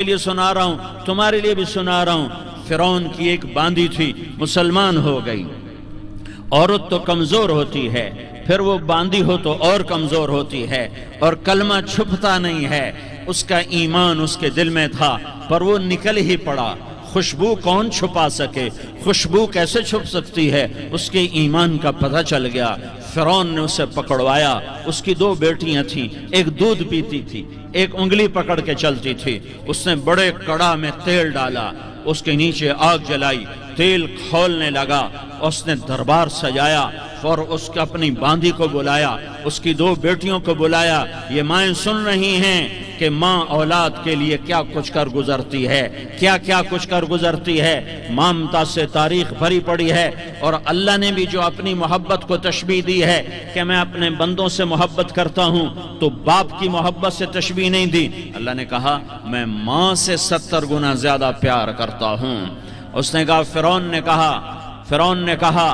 لیے سنا رہا ہوں، تمہارے لیے بھی سنا رہا ہوں۔ فرعون کی ایک باندی تھی، مسلمان ہو گئی۔ عورت تو کمزور ہوتی ہے، پھر وہ باندی ہو تو اور کمزور ہوتی ہے، اور کلمہ چھپتا نہیں ہے۔ اس کا ایمان اس کے دل میں تھا، پر وہ نکل ہی پڑا۔ خوشبو کون چھپا سکے؟ خوشبو کیسے چھپ سکتی ہے؟ اس کے ایمان کا پتہ چل گیا۔ فرعون نے اسے پکڑوایا۔ اس کی 2 بیٹیاں تھیں، ایک دودھ پیتی تھی، ایک انگلی پکڑ کے چلتی تھی۔ اس نے بڑے کڑا میں تیل ڈالا، اس کے نیچے آگ جلائی، تیل کھولنے لگا۔ اس نے دربار سجایا اور اس کے اپنی باندی کو بلایا، اس کی 2 بیٹیوں کو بلایا۔ یہ مائیں سن رہی ہیں کہ ماں اولاد کے لیے کیا کچھ کر گزرتی ہے، کیا کچھ کر گزرتی ہے۔ مامتا سے تاریخ بھری پڑی ہے، اور اللہ نے بھی جو اپنی محبت کو تشبیہ دی ہے کہ میں اپنے بندوں سے محبت کرتا ہوں، تو باپ کی محبت سے تشبیہ نہیں دی۔ اللہ نے کہا میں ماں سے 70 گنا زیادہ پیار کرتا ہوں۔ اس نے کہا فرعون نے کہا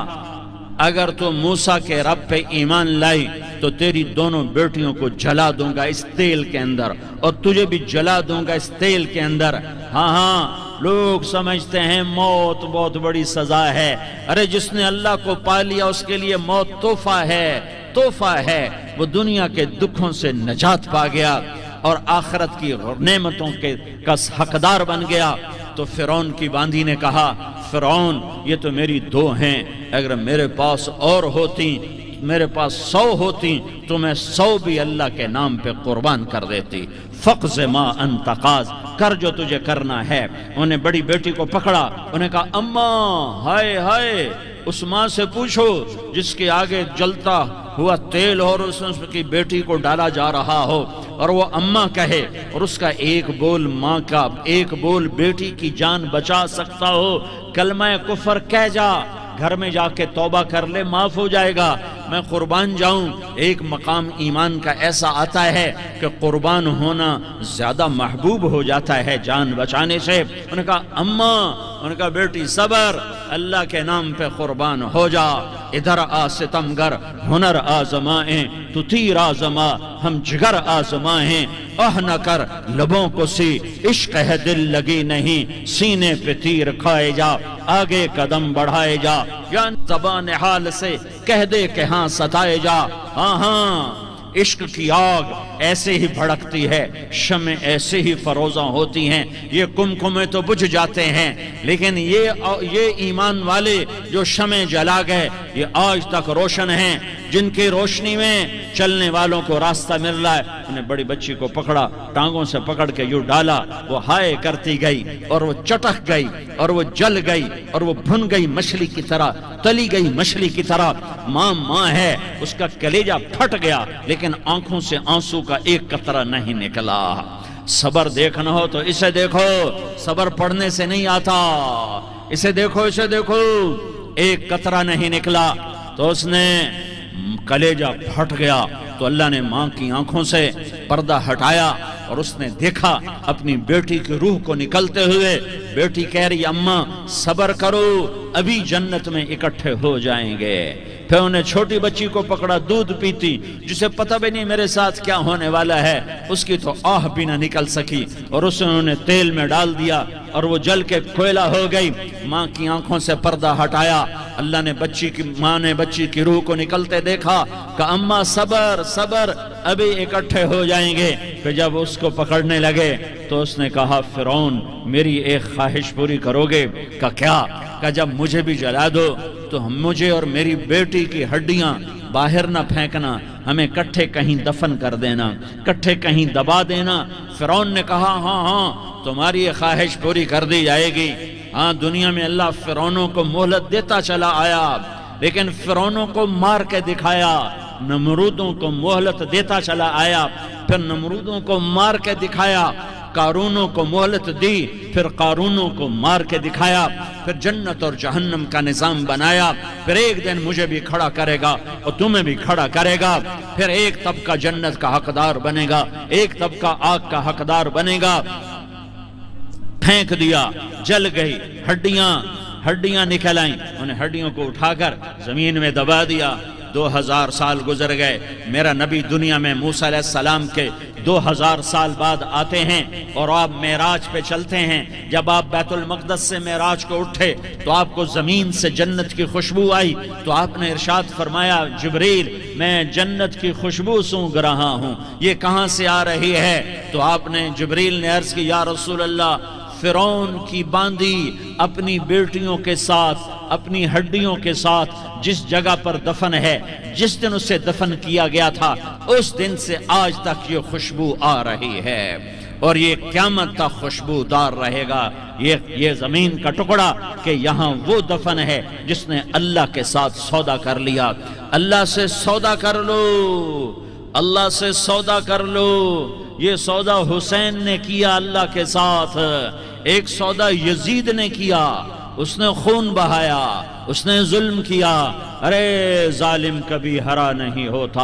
اگر تو موسیٰ کے رب پہ ایمان لائی تو تیری دونوں بیٹیوں کو جلا دوں گا اس تیل کے اندر، اور تجھے بھی جلا دوں گا اس تیل کے اندر۔ ہاں لوگ سمجھتے ہیں موت بہت بڑی سزا ہے۔ ارے جس نے اللہ کو پا لیا اس کے لیے موت تحفہ ہے۔ وہ دنیا کے دکھوں سے نجات پا گیا اور آخرت کی نعمتوں کا حقدار بن گیا۔ تو فرعون کی باندی نے کہا فرعون یہ تو میری 2 ہیں، اگر میرے پاس اور ہوتی، میرے پاس 100 ہوتی تو میں 100 بھی اللہ کے نام پہ قربان کر دیتی۔ فقض ما انت قاض، کر جو تجھے کرنا ہے۔ انہیں بڑی بیٹی کو پکڑا، انہیں کہا اماں ہائے اس ماں سے پوچھو جس کے آگے جلتا ہوا تیل اور اس کی بیٹی کو ڈالا جا رہا ہو، اور وہ اماں کہے، اور اس کا ایک بول ماں کا، ایک بول بیٹی کی جان بچا سکتا ہو۔ کلمہ کفر کہہ جا، گھر میں جا کے توبہ کر لے، معاف ہو جائے گا۔ میں قربان جاؤں۔ ایک مقام ایمان کا ایسا آتا ہے کہ قربان ہونا زیادہ محبوب ہو جاتا ہے جان بچانے سے۔ انہوں نے کہا اماں، انہوں نے کہا بیٹی صبر، اللہ کے نام پہ قربان ہو جا۔ ادھر آ ستمگر، ہنر آزمائیں، تو تیر آزما، ہم جگر آزمائیں۔ نہ کر لبوں کو سی، عشق ہے دل لگی نہیں، سینے پہ تیر کھائے جا، آگے قدم بڑھائے جا، یا زبان حال سے کہہ دے کہ ہاں ستائے جا۔ ہاں عشق کی آگ ایسے ہی بھڑکتی ہے، شمع ایسے ہی فروزاں ہوتی ہیں، یہ کمکمے تو بجھ جاتے ہیں، لیکن یہ ایمان والے جو شمع جلا گئے یہ آج تک روشن ہیں، جن کی روشنی میں چلنے والوں کو راستہ مل رہا ہے۔ انہیں بڑی بچی کو پکڑا، ٹانگوں سے پکڑ کے یوں ڈالا، وہ ہائے کرتی گئی اور وہ چٹک گئی اور وہ جل گئی اور وہ بھن گئی مچھلی کی طرح، تلی گئی مچھلی کی طرح۔ ماں ہے، اس کا کلیجہ پھٹ گیا، لیکن آنکھوں سے آنسو کا ایک قطرہ نہیں نکلا۔ صبر دیکھنا ہو تو اسے دیکھو، صبر پڑھنے سے نہیں آتا، اسے دیکھو ایک قطرہ نہیں نکلا تو اس نے کلیجہ پھٹ گیا۔ تو اللہ نے ماں کی آنکھوں سے پردہ ہٹایا اور اس نے دیکھا اپنی بیٹی کی روح کو نکلتے ہوئے۔ بیٹی کہہ رہی اماں صبر کرو، ابھی جنت میں اکٹھے ہو جائیں گے۔ پھر انہیں چھوٹی بچی کو پکڑا، دودھ پیتی، جسے پتہ بھی نہیں میرے ساتھ کیا ہونے والا ہے، اس کی تو آہ بھی نہ نکل سکی، اور اسے انہوں نے تیل میں ڈال دیا اور وہ جل کے کوئلہ ہو گئی۔ ماں کی آنکھوں سے پردہ ہٹایا، اللہ نے ماں نے بچی کی روح کو نکلتے دیکھا کہ اماں صبر ابھی اکٹھے ہو جائیں گے۔ پھر جب اس کو پکڑنے لگے تو اس نے کہا فرعون میری ایک خواہش پوری کرو گے؟ کیا؟ کہ جب مجھے بھی جلا دو تو مجھے اور میری بیٹی کی ہڈیاں باہر نہ پھینکنا، ہمیں کٹھے کہیں دفن کر دینا، کٹھے کہیں دبا دینا۔ فرعون نے کہا ہاں تمہاری یہ خواہش پوری کر دی جائے گی۔ ہاں دنیا میں اللہ فرعونوں کو مہلت دیتا چلا آیا، لیکن فرعونوں کو مار کے دکھایا، نمرودوں کو مہلت دیتا چلا آیا، پھر نمرودوں کو مار کے دکھایا، قارونوں کو مہلت دی، پھر قارونوں کو مار کے دکھایا، پھر جنت اور جہنم کا نظام بنایا۔ پھر ایک دن مجھے بھی کھڑا کرے گا اور تمہیں بھی کھڑا کرے گا، پھر ایک طبقہ جنت کا حقدار بنے گا، ایک طبقہ آگ کا حقدار بنے گا۔ پھینک دیا، جل گئی، ہڈیاں نکل آئیں، انہیں ہڈیوں کو اٹھا کر زمین میں دبا دیا۔ 2000 سال گزر گئے، میرا نبی دنیا میں موسیٰ علیہ السلام کے 2000 سال بعد آتے ہیں اور آپ معراج پہ چلتے ہیں. جب آپ بیت المقدس سے معراج کو اٹھے تو آپ کو زمین سے جنت کی خوشبو آئی, تو آپ نے ارشاد فرمایا جبریل میں جنت کی خوشبو سونگ رہا ہوں, یہ کہاں سے آ رہی ہے؟ تو آپ نے جبریل نے عرض کی یا رسول اللہ فرعون کی باندی اپنی بیٹیوں کے ساتھ اپنی ہڈیوں کے ساتھ جس جگہ پر دفن ہے, جس دن اسے دفن کیا گیا تھا اس دن سے آج تک یہ خوشبو آ رہی ہے اور یہ قیامت تک خوشبودار رہے گا. یہ زمین کا ٹکڑا کہ یہاں وہ دفن ہے جس نے اللہ کے ساتھ سودا کر لیا. اللہ سے سودا کر لو, اللہ سے سودا کر لو. یہ سودا حسین نے کیا اللہ کے ساتھ, ایک سودا یزید نے کیا, اس نے خون بہایا, اس نے ظلم کیا. ارے ظالم کبھی ہرا نہیں ہوتا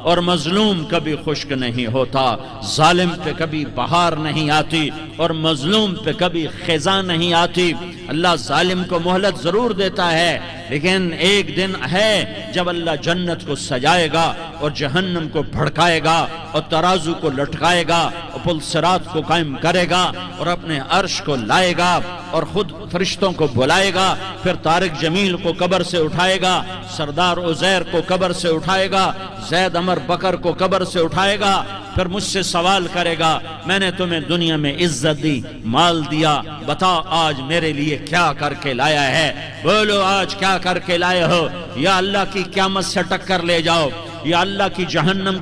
اور مظلوم کبھی خشک نہیں ہوتا. ظالم پہ کبھی بہار نہیں آتی اور مظلوم پہ کبھی خزاں نہیں آتی. اللہ ظالم کو مہلت ضرور دیتا ہے, لیکن ایک دن ہے جب اللہ جنت کو سجائے گا اور جہنم کو بھڑکائے گا اور ترازو کو لٹکائے گا اور پل صراط کو قائم کرے گا اور اپنے عرش کو لائے گا اور خود فرشتوں کو بلائے گا. پھر طارق جمیل کو قبر سے اٹھائے گا, سردار عزیر کو قبر سے اٹھائے گا, زید عمر بکر کو قبر سے اٹھائے گا. پھر مجھ سے سوال کرے گا میں نے تمہیں دنیا میں عزت دی, مال دیا, بتا آج میرے لیے کیا کر کے لایا ہے؟ بولو آج کیا کر کے لائے ہو؟ یا اللہ کی قیامت سے ٹکر لے جاؤ, یا اللہ کی جہنم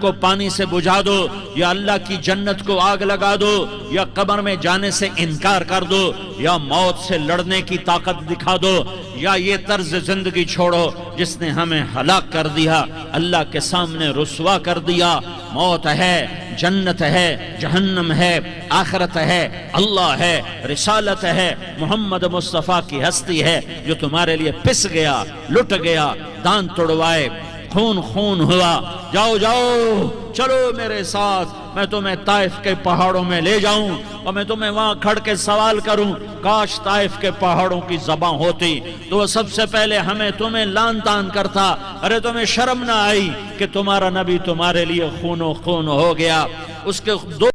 کو پانی سے بجھا دو, یا اللہ کی جنت کو آگ لگا دو, یا قبر میں جانے سے انکار کر دو, یا موت سے لڑنے کی طاقت دکھا دو, یا یہ طرز زندگی چھوڑو جس نے ہمیں ہلاک کر دیا, اللہ کے سامنے رسوا کر دیا. موت ہے, جنت ہے, جہنم ہے, آخرت ہے, اللہ ہے, رسالت ہے, محمد مصطفیٰ کی ہستی ہے جو تمہارے لیے پس گیا, لٹ گیا, دان توڑوائے, خون ہوا. جاؤ چلو میرے ساتھ, میں تمہیں طائف کے پہاڑوں میں لے جاؤں اور میں تمہیں وہاں کھڑ کے سوال کروں. کاش طائف کے پہاڑوں کی زبان ہوتی تو وہ سب سے پہلے تمہیں لان تان کرتا. ارے تمہیں شرم نہ آئی کہ تمہارا نبی تمہارے لیے خون ہو گیا؟ اس کے دو